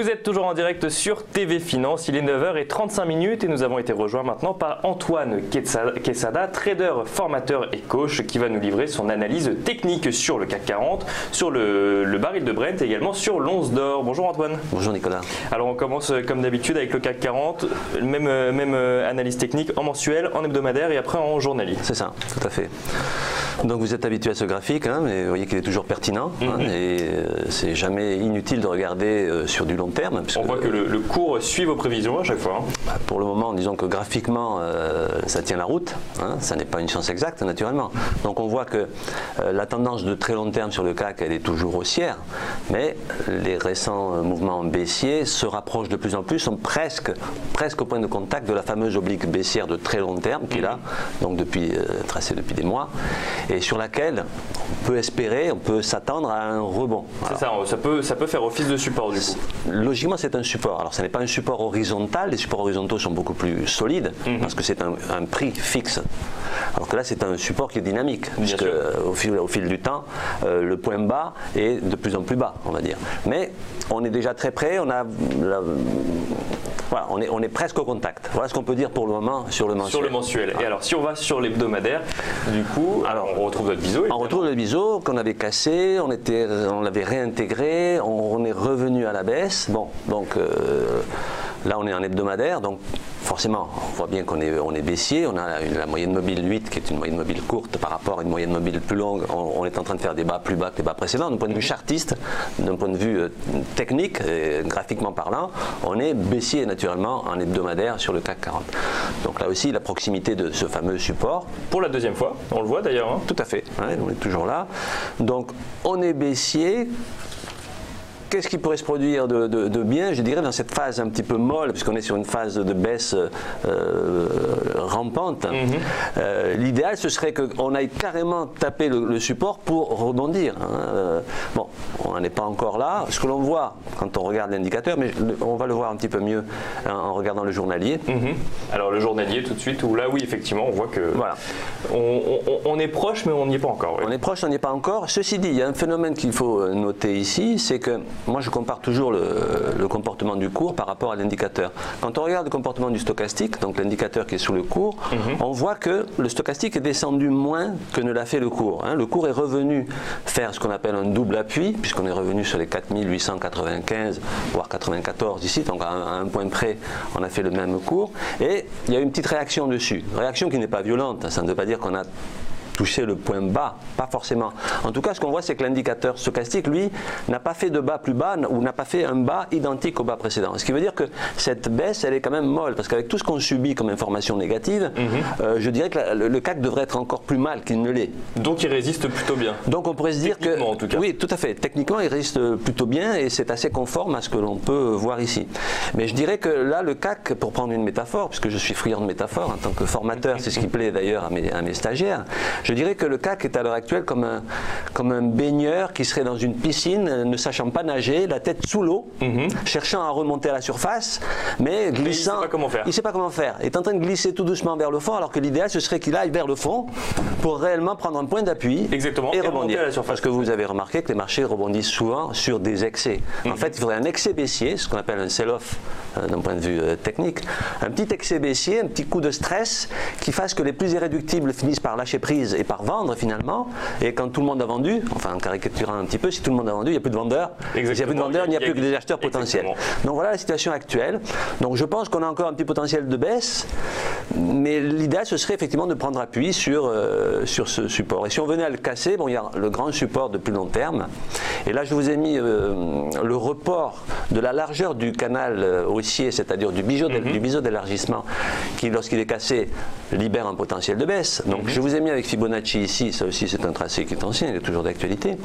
Vous êtes toujours en direct sur TV Finance, il est 9h35 et nous avons été rejoints maintenant par Antoine Quesada, trader, formateur et coach qui va nous livrer son analyse technique sur le CAC 40, sur le baril de Brent et également sur l'once d'or. Bonjour Antoine. Bonjour Nicolas. Alors on commence comme d'habitude avec le CAC 40, même analyse technique en mensuel, en hebdomadaire et après en journalier. C'est ça, tout à fait. Donc vous êtes habitué à ce graphique, hein, mais vous voyez qu'il est toujours pertinent et c'est jamais inutile de regarder sur du long terme. On voit que le cours suit vos prévisions à chaque fois. Pour le moment, disons que graphiquement, ça tient la route. Hein, ça n'est pas une science exacte, naturellement. Donc on voit que la tendance de très long terme sur le CAC, elle est toujours haussière, mais les récents mouvements baissiers se rapprochent de plus en plus, sont presque au point de contact de la fameuse oblique baissière de très long terme qui est là, donc tracée depuis des mois, et sur laquelle on peut espérer, on peut s'attendre à un rebond. C'est ça, ça peut faire office de support du coup. Logiquement, c'est un support. Alors, ce n'est pas un support horizontal. Les supports horizontaux sont beaucoup plus solides parce que c'est un prix fixe. Alors que là, c'est un support qui est dynamique, puisque au fil du temps, le point bas est de plus en plus bas, on va dire. Mais on est déjà très près. Voilà, on est presque au contact. Voilà ce qu'on peut dire pour le moment sur le mensuel. Sur le mensuel. Et alors, si on va sur l'hebdomadaire, du coup, on retrouve notre biseau. On retrouve le biseau qu'on avait cassé, on l'avait réintégré, on est revenu à la baisse. Bon, donc là, on est en hebdomadaire, donc forcément, on voit bien qu'on est baissier. On a la moyenne mobile 8 qui est une moyenne mobile courte par rapport à une moyenne mobile plus longue. On est en train de faire des bas plus bas que les bas précédents. D'un point de vue chartiste, d'un point de vue technique, graphiquement parlant, on est baissier naturellement en hebdomadaire sur le CAC 40. Donc là aussi, la proximité de ce fameux support. Pour la deuxième fois, on le voit d'ailleurs. Hein. Tout à fait, ouais, on est toujours là. Donc on est baissier. Qu'est-ce qui pourrait se produire de bien, je dirais, dans cette phase un petit peu molle, puisqu'on est sur une phase de baisse rampante. L'idéal, ce serait qu'on aille carrément taper le support pour rebondir. Hein. Bon, on n'en est pas encore là. Ce que l'on voit quand on regarde l'indicateur, mais on va le voir un petit peu mieux en regardant le journalier. Alors le journalier, tout de suite, où là, oui, effectivement, on voit que voilà. on est proche, mais on n'y est pas encore. Oui. On est proche, on n'y est pas encore. Ceci dit, il y a un phénomène qu'il faut noter ici, c'est que moi, je compare toujours le comportement du cours par rapport à l'indicateur. Quand on regarde le comportement du stochastique, donc l'indicateur qui est sous le cours, on voit que le stochastique est descendu moins que ne l'a fait le cours. Hein. Le cours est revenu faire ce qu'on appelle un double appui, puisqu'on est revenu sur les 4895, voire 94 ici, donc à un point près, on a fait le même cours. Et il y a une petite réaction dessus. Réaction qui n'est pas violente, ça ne veut pas dire qu'on a toucher le point bas, pas forcément. En tout cas, ce qu'on voit, c'est que l'indicateur stochastique, lui, n'a pas fait de bas plus bas ou n'a pas fait un bas identique au bas précédent. Ce qui veut dire que cette baisse, elle est quand même molle, parce qu'avec tout ce qu'on subit comme information négative, je dirais que le CAC devrait être encore plus mal qu'il ne l'est. Donc il résiste plutôt bien. Donc on pourrait se dire que, en tout cas. Oui, tout à fait. Techniquement, il résiste plutôt bien et c'est assez conforme à ce que l'on peut voir ici. Mais je dirais que là, le CAC, pour prendre une métaphore, puisque je suis friand de métaphores en tant que formateur, c'est ce qui plaît d'ailleurs à mes stagiaires. Je dirais que le CAC est à l'heure actuelle comme un baigneur qui serait dans une piscine, ne sachant pas nager, la tête sous l'eau, cherchant à remonter à la surface, mais glissant. Il ne sait pas comment faire. Il ne sait pas comment faire. Il est en train de glisser tout doucement vers le fond, alors que l'idéal, ce serait qu'il aille vers le fond pour réellement prendre un point d'appui et rebondir. À la surface. Parce que vous avez remarqué que les marchés rebondissent souvent sur des excès. En fait, il faudrait un excès baissier, ce qu'on appelle un sell-off d'un point de vue technique, un petit excès baissier, un petit coup de stress qui fasse que les plus irréductibles finissent par lâcher prise et par vendre finalement, et quand tout le monde a vendu, enfin en caricaturant un petit peu, si tout le monde a vendu, il n'y a plus de vendeurs. S'il n'y a plus de vendeurs, il n'y a plus que des acheteurs potentiels. Donc voilà la situation actuelle. Donc je pense qu'on a encore un petit potentiel de baisse, mais l'idéal ce serait effectivement de prendre appui sur ce support. Et si on venait à le casser, bon, il y a le grand support de plus long terme. Et là je vous ai mis le report de la largeur du canal haussier, c'est-à-dire du biseau d'élargissement, qui lorsqu'il est cassé libère un potentiel de baisse. Donc je vous ai mis avec Fibonacci ici, ça aussi c'est un tracé qui est ancien, il est toujours d'actualité.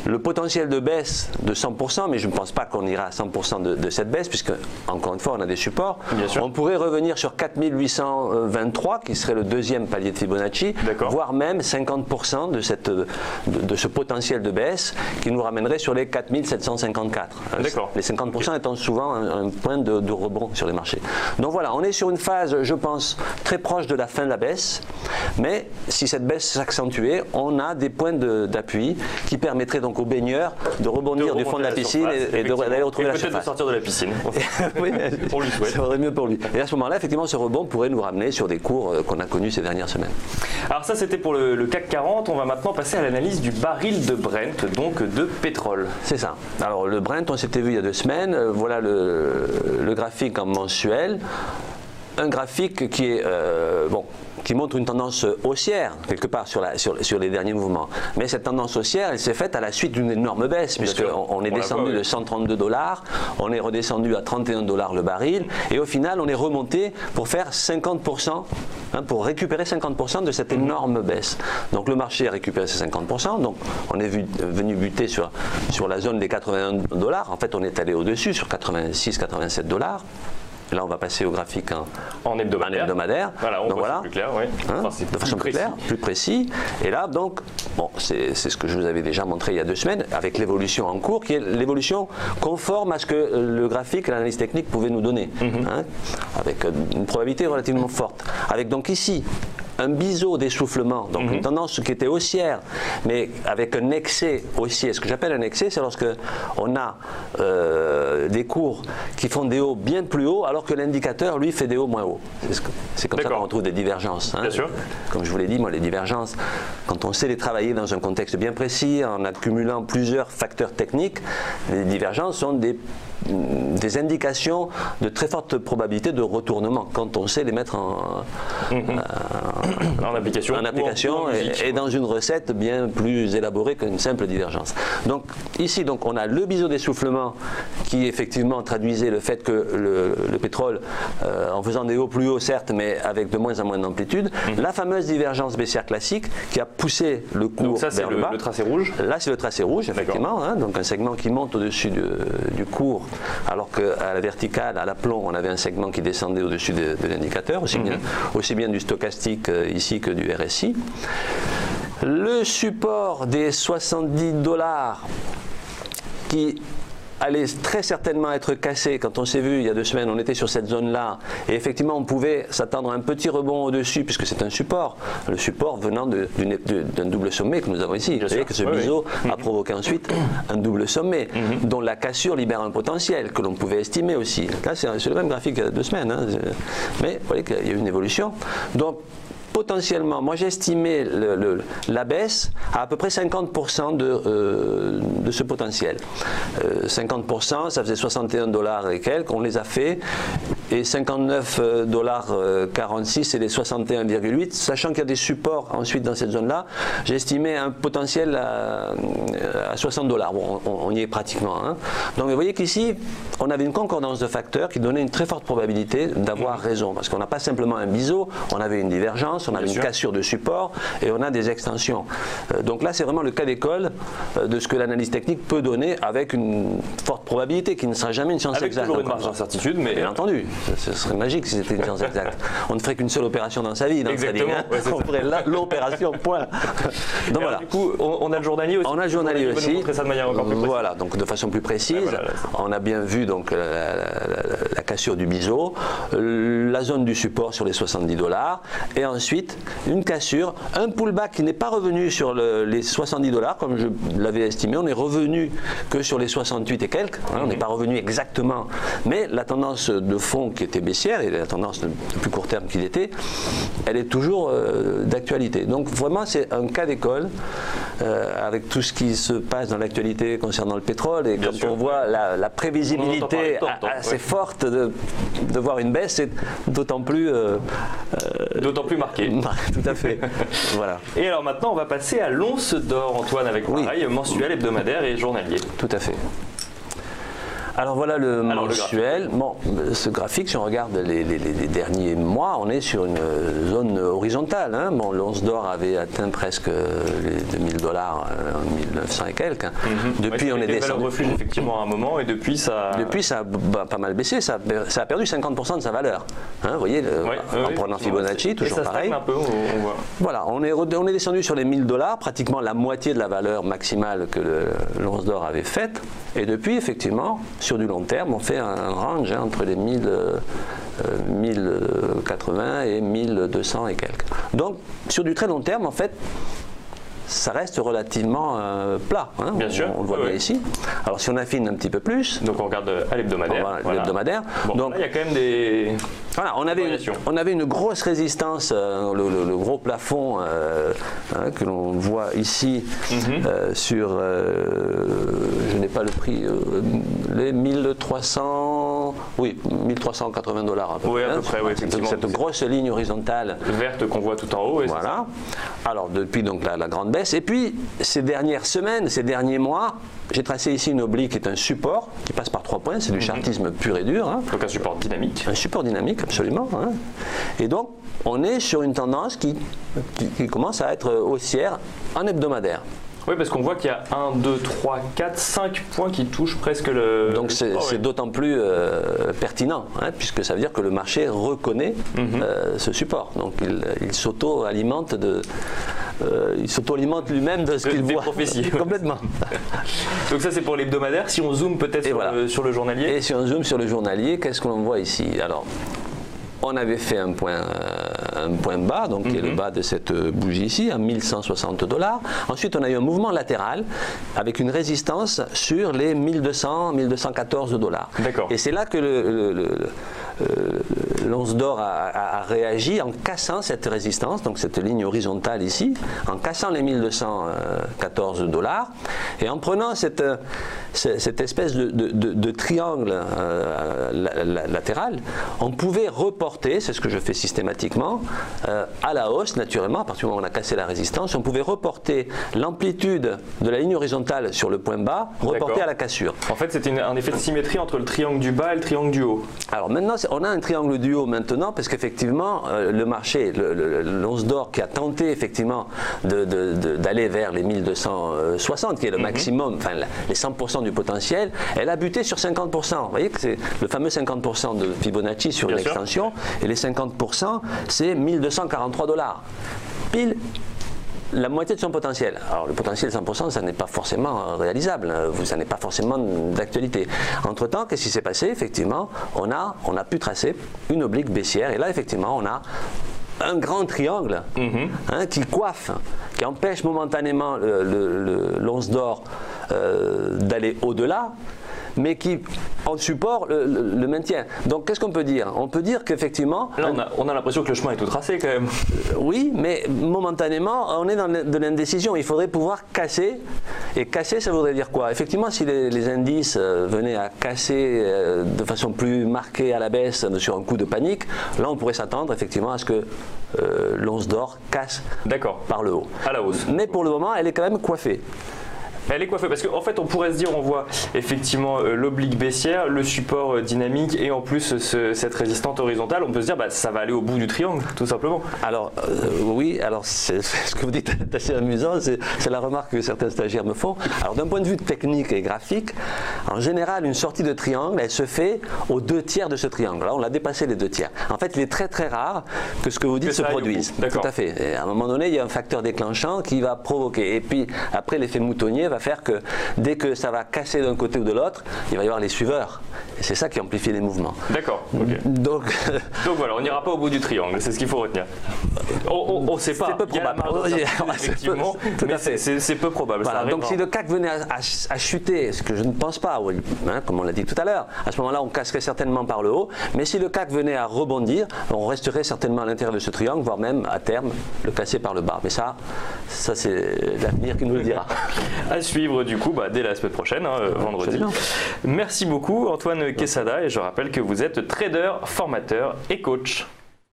Le potentiel de baisse de 100%, mais je ne pense pas qu'on ira à 100% de cette baisse, puisque encore une fois on a des supports. On pourrait revenir sur 4823, qui serait le deuxième palier de Fibonacci, voire même 50% de ce potentiel de baisse, qui nous ramènerait sur les 4754. Les 50% étant souvent un point de rebond sur les marchés. Donc voilà, on est sur une phase, je pense, très proche de la fin de la baisse, Mais si cette baisse s'accentuait, on a des points d'appui qui permettraient donc aux baigneurs de rebondir du fond de la piscine et d'aller retrouver la surface. Peut-être de sortir de la piscine. Oui, on lui souhaite. Ça vaudrait mieux pour lui. Et à ce moment-là, effectivement, ce rebond pourrait nous ramener sur des cours qu'on a connus ces dernières semaines. Alors ça, c'était pour le CAC 40. On va maintenant passer à l'analyse du baril de Brent, donc de pétrole. C'est ça. Alors le Brent, on s'était vu il y a 2 semaines. Voilà le graphique en mensuel. Un graphique qui est qui montre une tendance haussière quelque part sur les derniers mouvements. Mais cette tendance haussière, elle s'est faite à la suite d'une énorme baisse, puisqu'on est descendu de 132 $, on est redescendu à 31 $ le baril, et au final on est remonté pour faire 50%, pour récupérer 50% de cette énorme baisse. Donc le marché a récupéré ces 50%, donc on est venu buter sur la zone des 81 $, en fait on est allé au-dessus sur 86-87 $. Là, on va passer au graphique en hebdomadaire. Voilà, on voit plus clair, oui. De façon plus claire, plus précis. Et là, donc, bon, c'est ce que je vous avais déjà montré il y a 2 semaines, avec l'évolution en cours, qui est l'évolution conforme à ce que le graphique et l'analyse technique pouvaient nous donner, avec une probabilité relativement forte. Avec donc ici un biseau d'essoufflement, donc une tendance qui était haussière, mais avec un excès haussier. Ce que j'appelle un excès, c'est lorsque on a des cours qui font des hauts bien plus hauts, alors que l'indicateur, lui, fait des hauts moins hauts. C'est comme ça qu'on retrouve des divergences. Bien sûr. Comme je vous l'ai dit, moi, les divergences, quand on sait les travailler dans un contexte bien précis, en accumulant plusieurs facteurs techniques, les divergences sont des indications de très forte probabilité de retournement quand on sait les mettre en application et dans une recette bien plus élaborée qu'une simple divergence. Donc ici on a le biseau d'essoufflement qui effectivement traduisait le fait que le pétrole en faisant des hauts plus hauts certes mais avec de moins en moins d'amplitude, la fameuse divergence baissière classique qui a poussé le cours vers le bas. Le tracé rouge. Là c'est le tracé rouge effectivement, donc un segment qui monte au-dessus du cours, alors qu'à la verticale, à l'aplomb, on avait un segment qui descendait au-dessus de l'indicateur, aussi bien du stochastique ici que du RSI. Le support des 70 $ qui allait très certainement être cassé. Quand on s'est vu il y a 2 semaines, on était sur cette zone-là et effectivement on pouvait s'attendre à un petit rebond au-dessus puisque c'est un support. Le support venant d'un double sommet que nous avons ici. Vous savez que ce biseau a provoqué ensuite un double sommet dont la cassure libère un potentiel que l'on pouvait estimer aussi. Là c'est le même graphique il y a 2 semaines, mais vous voyez qu'il y a eu une évolution. Donc potentiellement, moi j'estimais la baisse à peu près 50% de ce potentiel. 50%, ça faisait 61 $ et quelques, on les a fait, et 59,46 $ c'est les 61,8, sachant qu'il y a des supports ensuite dans cette zone-là, j'ai estimé un potentiel à 60 $. Bon, on y est pratiquement. Donc vous voyez qu'ici, on avait une concordance de facteurs qui donnait une très forte probabilité d'avoir raison, parce qu'on n'a pas simplement un biseau, on avait une divergence, on avait une cassure de support et on a des extensions. Donc là, c'est vraiment le cas d'école de ce que l'analyse technique peut donner avec une forte probabilité qui ne sera jamais une science exacte. Avec toujours une marge d'incertitude, mais bien entendu, ce serait magique si c'était une science exacte. On ne ferait qu'une seule opération dans sa vie. On ferait l'opération, point. Donc voilà. Du coup, on a le journalier aussi. On a le journalier aussi. Nous montrer ça de manière encore plus précise. Voilà, donc de façon plus précise. On a bien vu donc la cassure du biseau, la zone du support sur les 70 $ et ensuite une cassure, un pullback qui n'est pas revenu sur les 70 $ comme je l'avais estimé, on est revenu que sur les 68 et quelques, on n'est pas revenu exactement, mais la tendance de fond qui était baissière et la tendance de plus court terme qu'il était, elle est toujours d'actualité. Donc vraiment c'est un cas d'école avec tout ce qui se passe dans l'actualité concernant le pétrole et quand on voit la prévisibilité assez forte de voir une baisse, c'est d'autant plus marqué. Tout à fait. Voilà. Et alors maintenant, on va passer à l'once d'or, Antoine, avec pareil, mensuel, hebdomadaire et journalier. Tout à fait. Alors voilà le mensuel. Bon, ce graphique, si on regarde les derniers mois, on est sur une zone horizontale. Bon, l'once d'or avait atteint presque les 2000 $ en 1900 et quelques. Depuis, on est descendu. Refuge effectivement à un moment et depuis ça. Depuis, ça a pas mal baissé. Ça a perdu 50% de sa valeur. Vous voyez, en prenant Fibonacci, toujours ça pareil. Un peu, on voit. Voilà, on est descendu sur les 1000 $, pratiquement la moitié de la valeur maximale que l'once d'or avait faite. Et depuis, effectivement, sur du long terme, on fait un range entre les 1000 1080 et 1200 et quelques. Donc sur du très long terme, en fait, ça reste relativement plat. Hein, bien sûr. On le voit bien ici. Alors si on affine un petit peu plus. Donc on regarde à l'hebdomadaire. Voilà. L'hebdomadaire. Bon, donc là, il y a quand même des. Voilà, on avait une grosse résistance, le gros plafond que l'on voit ici sur, je n'ai pas le prix, les 1300, oui, 1380 $. Oui, à peu près, oui, effectivement. Cette grosse ligne horizontale. Verte qu'on voit tout en haut. Et voilà. Alors depuis donc la grande baisse. Et puis ces dernières semaines, ces derniers mois, j'ai tracé ici une oblique qui est un support qui passe par 3 points. C'est du chartisme pur et dur. Hein. Donc un support dynamique. Un support dynamique, absolument. Hein. Et donc on est sur une tendance qui commence à être haussière en hebdomadaire. Oui, parce qu'on voit qu'il y a 1, 2, 3, 4, 5 points qui touchent presque le. Donc c'est d'autant plus pertinent, hein, puisque ça veut dire que le marché reconnaît ce support. Donc il s'auto-alimente il s'auto-alimente lui-même de ce qu'il voit. Prophéties. Complètement. Donc ça c'est pour l'hebdomadaire. Si on zoome peut-être sur le journalier. Et si on zoome sur le journalier, qu'est-ce que l'on voit ici? Alors, on avait fait un point bas, donc qui est le bas de cette bougie ici, à 1160 $. Ensuite, on a eu un mouvement latéral avec une résistance sur les 1200, 1214 $. D'accord. Et c'est là que l'once d'or a réagi en cassant cette résistance, donc cette ligne horizontale ici, en cassant les 1214 $, et en prenant cette espèce de triangle latéral, on pouvait reporter, c'est ce que je fais systématiquement, à la hausse naturellement, à partir du moment où on a cassé la résistance, on pouvait reporter l'amplitude de la ligne horizontale sur le point bas, reporter à la cassure. En fait, c'est un effet de symétrie entre le triangle du bas et le triangle du haut. Alors maintenant, on a un triangle du haut maintenant, parce qu'effectivement, le marché, l'once d'or qui a tenté effectivement d'aller vers les 1260, qui est le maximum, enfin les 100% du potentiel, elle a buté sur 50%. Vous voyez que c'est le fameux 50% de Fibonacci sur une extension, et les 50%, c'est 1243 $. Pile la moitié de son potentiel. Alors le potentiel de 100%, ça n'est pas forcément réalisable, ça n'est pas forcément d'actualité. Entre-temps, qu'est-ce qui s'est passé? Effectivement, on a pu tracer une oblique baissière, et là, effectivement, on a un grand triangle qui coiffe, qui empêche momentanément l'once d'or d'aller au-delà, mais qui, en support, le maintient. Donc, qu'est-ce qu'on peut dire? On peut dire qu'effectivement... Là, on a l'impression que le chemin est tout tracé, quand même. Oui, mais momentanément, on est dans de l'indécision. Il faudrait pouvoir casser. Et casser, ça voudrait dire quoi? Effectivement, si les indices venaient à casser de façon plus marquée à la baisse sur un coup de panique, là, on pourrait s'attendre, effectivement, à ce que l'once d'or casse par le haut. À la hausse. Mais pour le moment, elle est quand même coiffée. Elle est coiffée parce qu'en fait on pourrait se dire, on voit effectivement l'oblique baissière, le support dynamique et en plus cette résistante horizontale, on peut se dire ça va aller au bout du triangle tout simplement. Alors oui, alors ce que vous dites est assez amusant, c'est la remarque que certains stagiaires me font. Alors d'un point de vue technique et graphique, en général une sortie de triangle elle se fait aux 2/3 de ce triangle. Là on a dépassé les 2/3. En fait il est très très rare que ce que vous dites se produise. Tout à fait. Et à un moment donné il y a un facteur déclenchant qui va provoquer, et puis après l'effet moutonnier va faire que dès que ça va casser d'un côté ou de l'autre, il va y avoir les suiveurs. Et c'est ça qui amplifie les mouvements. D'accord. Okay. Donc voilà, on n'ira pas au bout du triangle, c'est ce qu'il faut retenir. On ne sait pas. C'est peu probable. Effectivement, mais c'est peu probable. Voilà. Donc si le CAC venait à chuter, ce que je ne pense pas, comme on l'a dit tout à l'heure, à ce moment-là on casserait certainement par le haut, mais si le CAC venait à rebondir, on resterait certainement à l'intérieur de ce triangle, voire même à terme le casser par le bas. Mais ça c'est l'avenir qui nous le dira. À suivre du coup dès la semaine prochaine, vendredi. Merci beaucoup Antoine Quesada, et je rappelle que vous êtes trader, formateur et coach.